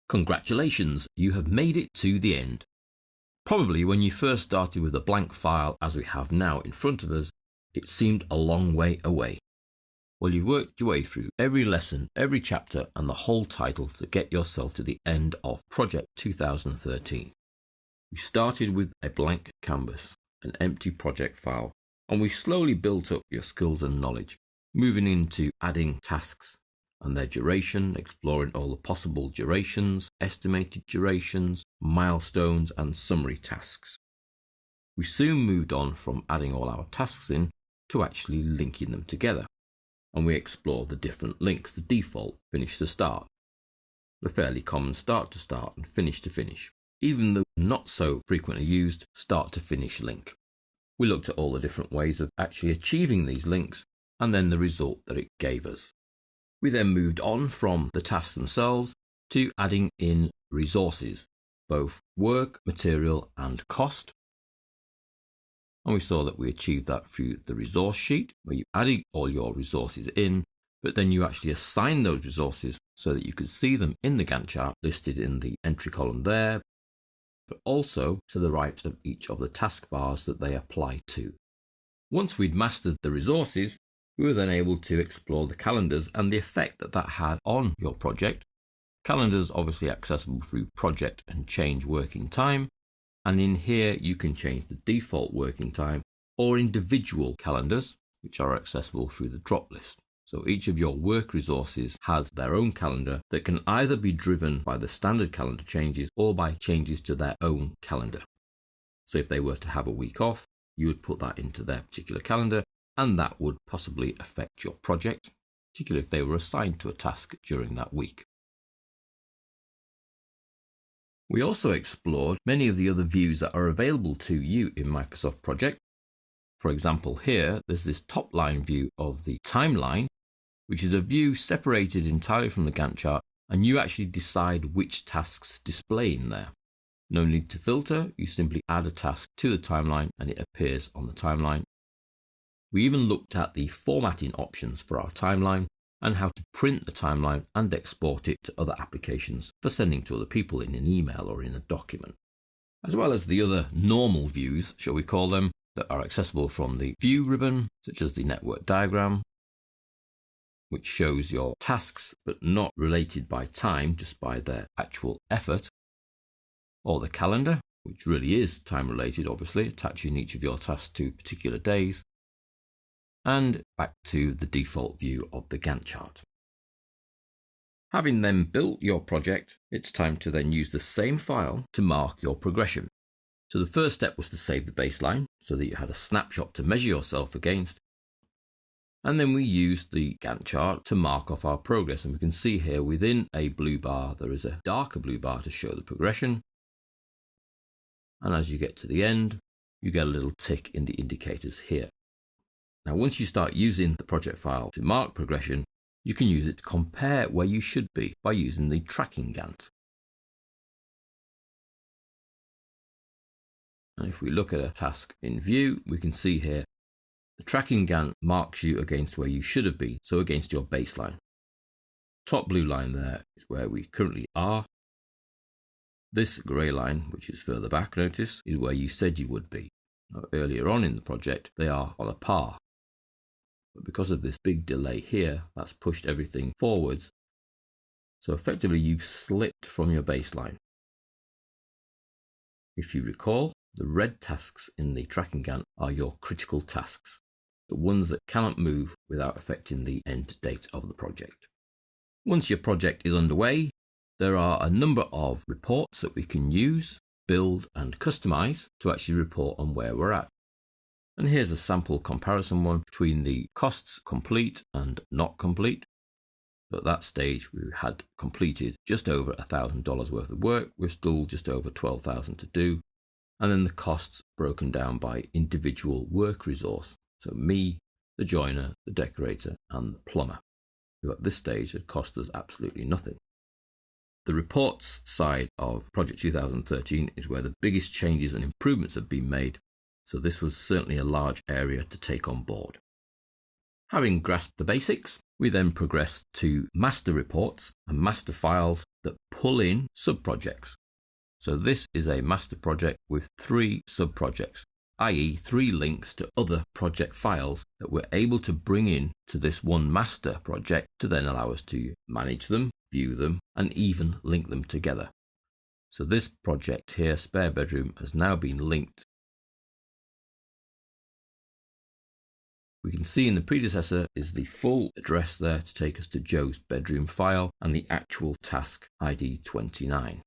Congratulations, you have made it to the end. Probably when you first started with a blank file as we have now in front of us, it seemed a long way away. Well, you've worked your way through every lesson, every chapter and the whole title to get yourself to the end of Project 2013. We started with a blank canvas, an empty project file, and we slowly built up your skills and knowledge, moving into adding tasks and their duration, exploring all the possible durations, estimated durations, milestones and summary tasks. We soon moved on from adding all our tasks in to actually linking them together, and we explored the different links, the default, finish to start, the fairly common start to start and finish to finish, even the not so frequently used start to finish link. We looked at all the different ways of actually achieving these links and then the result that it gave us. We then moved on from the tasks themselves to adding in resources, both work, material and cost. And we saw that we achieved that through the resource sheet, where you added all your resources in, but then you actually assign those resources so that you could see them in the Gantt chart listed in the entry column there, but also to the right of each of the taskbars that they apply to. Once we'd mastered the resources, we were then able to explore the calendars and the effect that that had on your project. Calendars obviously accessible through project and change working time, and in here you can change the default working time or individual calendars, which are accessible through the drop list. So each of your work resources has their own calendar that can either be driven by the standard calendar changes or by changes to their own calendar. So if they were to have a week off, you would put that into their particular calendar, and that would possibly affect your project, particularly if they were assigned to a task during that week. We also explored many of the other views that are available to you in Microsoft Project. For example, here, there's this top line view of the timeline, which is a view separated entirely from the Gantt chart, and you actually decide which tasks display in there. No need to filter, you simply add a task to the timeline and it appears on the timeline. We even looked at the formatting options for our timeline and how to print the timeline and export it to other applications for sending to other people in an email or in a document, as well as the other normal views, shall we call them, that are accessible from the view ribbon, such as the network diagram, which shows your tasks but not related by time, just by their actual effort, or the calendar, which really is time related, obviously, attaching each of your tasks to particular days, and back to the default view of the Gantt chart. Having then built your project, it's time to then use the same file to mark your progression. So the first step was to save the baseline so that you had a snapshot to measure yourself against. And then we used the Gantt chart to mark off our progress. And we can see here within a blue bar, there is a darker blue bar to show the progression. And as you get to the end, you get a little tick in the indicators here. Now, once you start using the project file to mark progression, you can use it to compare where you should be by using the tracking Gantt. And if we look at a task in view, we can see here the tracking Gantt marks you against where you should have been, so against your baseline. Top blue line there is where we currently are. This grey line, which is further back, notice, is where you said you would be. Now, earlier on in the project, they are on a par. But because of this big delay here, that's pushed everything forwards. So effectively, you've slipped from your baseline. If you recall, the red tasks in the tracking Gantt are your critical tasks, the ones that cannot move without affecting the end date of the project. Once your project is underway, there are a number of reports that we can use, build and customize to actually report on where we're at. And here's a sample comparison one between the costs complete and not complete. At that stage, we had completed just over $1,000 worth of work. We're still just over $12,000 to do. And then the costs broken down by individual work resource. So me, the joiner, the decorator, and the plumber, who at this stage had cost us absolutely nothing. The reports side of Project 2013 is where the biggest changes and improvements have been made. So this was certainly a large area to take on board. Having grasped the basics, we then progress to master reports and master files that pull in sub-projects. So this is a master project with 3 sub-projects, i.e. 3 links to other project files that we're able to bring in to this one master project to then allow us to manage them, view them, and even link them together. So this project here, Spare Bedroom, has now been linked. We can see in the predecessor is the full address there to take us to Joe's bedroom file and the actual task ID 29.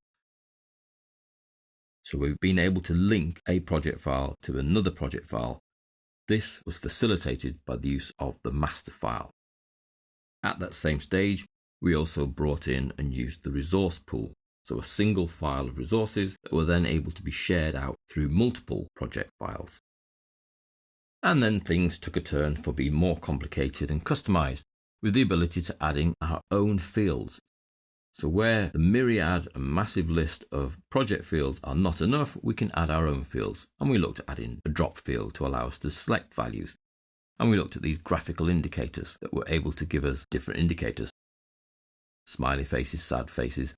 So we've been able to link a project file to another project file. This was facilitated by the use of the master file. At that same stage, we also brought in and used the resource pool, so a single file of resources that were then able to be shared out through multiple project files. And then things took a turn for being more complicated and customized, with the ability to add in our own fields. So where the myriad and massive list of project fields are not enough, we can add our own fields. And we looked at adding a drop field to allow us to select values. And we looked at these graphical indicators that were able to give us different indicators. Smiley faces, sad faces,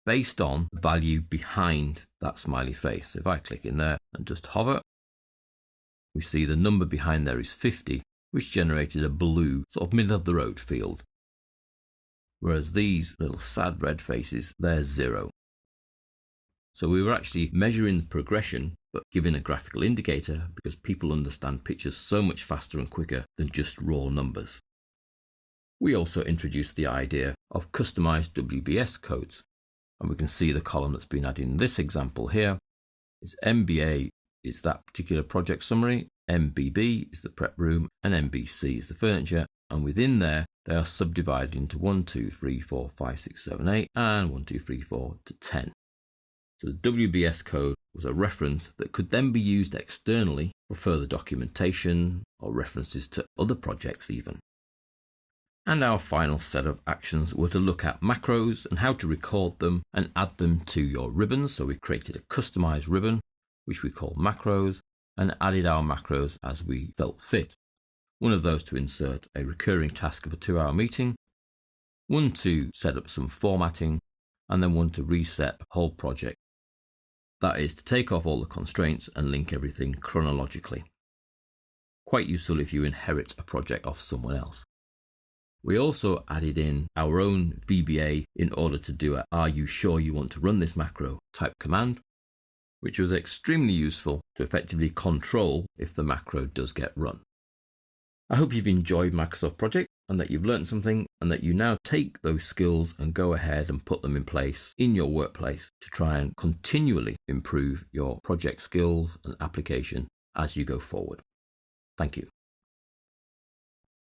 based on the value behind that smiley face. So if I click in there and just hover, we see the number behind there is 50, which generated a blue sort of middle of the road field. Whereas these little sad red faces, they're 0. So we were actually measuring the progression, but giving a graphical indicator because people understand pictures so much faster and quicker than just raw numbers. We also introduced the idea of customized WBS codes. And we can see the column that's been added in this example here is MBA is that particular project summary, MBB is the prep room, and MBC is the furniture. And within there, they are subdivided into 1, 2, 3, 4, 5, 6, 7, 8, and 1, 2, 3, 4 to 10. So the WBS code was a reference that could then be used externally for further documentation or references to other projects even. And our final set of actions were to look at macros and how to record them and add them to your ribbons. So we created a customized ribbon, which we call macros, and added our macros as we felt fit. One of those to insert a recurring task of a 2-hour meeting, one to set up some formatting, and then one to reset a whole project. That is to take off all the constraints and link everything chronologically. Quite useful if you inherit a project off someone else. We also added in our own VBA in order to do a "Are you sure you want to run this macro?" type command, which was extremely useful to effectively control if the macro does get run. I hope you've enjoyed Microsoft Project and that you've learned something and that you now take those skills and go ahead and put them in place in your workplace to try and continually improve your project skills and application as you go forward. Thank you.